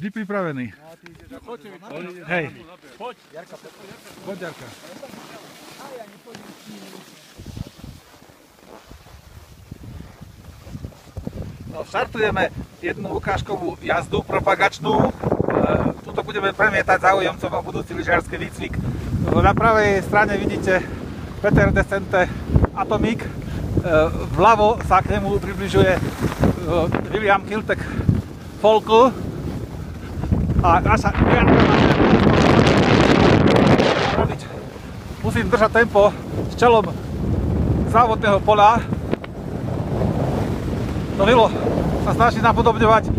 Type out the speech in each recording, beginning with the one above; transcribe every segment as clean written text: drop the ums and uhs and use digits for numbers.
Vždy pripravený. Hej. Poď, Jarka. No, štartujeme jednu ukážkovú jazdu propagačnú. Tuto budeme premietať záujemcom o budúci lyžiarsky výcvik. Na pravej strane vidíte Peter Descente Atomic. Vľavo sa k nemu približuje William Kiltek Folkl. A naša Janka musím držať tempo s čelom závodného poľa. To Vilo sa snaží napodobňovať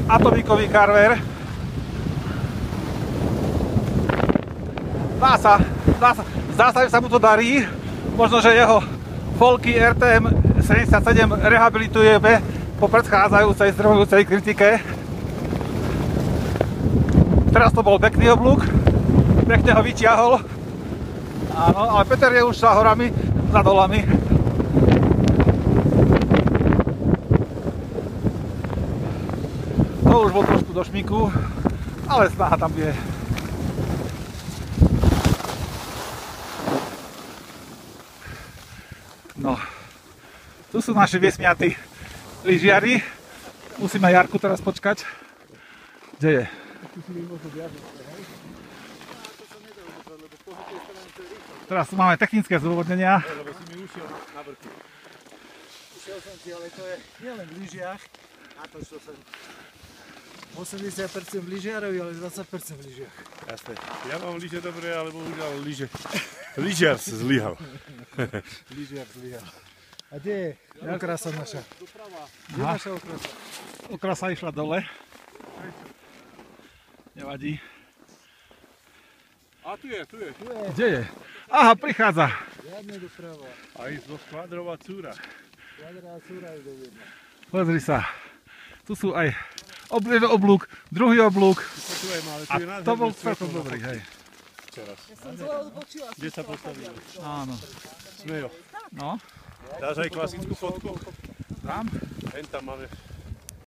atomikový karver. Zdá sa, že sa mu to darí. Možno, že jeho Folky RTM 77 rehabilitujeme po predchádzajúcej zdrojujúcej kritike. Teraz to bol pekný oblúk, pekne ho vyťahol. Áno, ale Peter je už za horami, za dolami. To už bol trošku do šmiku, ale snaha tam je. No, tu sú naši vysmiatí lyžiari. Musíme Jarku teraz počkať. Kde je? Teraz tu máme technické zdôvodnenia. Lebo si mi ušiel na vrchu. Ušiel som ti, ale to je nielen v lyžiach. Natočil som 80% v lyžiarovi, ale 20% v lyžiach. Jasné. Ja mám lyže dobré, ale bohužiaľ lyžiar sa zlyhal. Lyžiar zlyhal. A kde je okrasa naša? Kde je naša okrasa? Okrasa išla dole. Nevadí. A tu je. Kde je? Aha, prichádza. Žiadne doprava. A ísť do Skvadrova Cúra. Kvadrá súra je do jedna. Pozri sa. Tu sú aj oblúk, druhý oblúk. A to bol celkom dobrý, hej. Ja som zle odbočila. Kde sa postavíme? Áno. Smejo. No, Dáš aj klasickú fotku? tam. Hen tam máme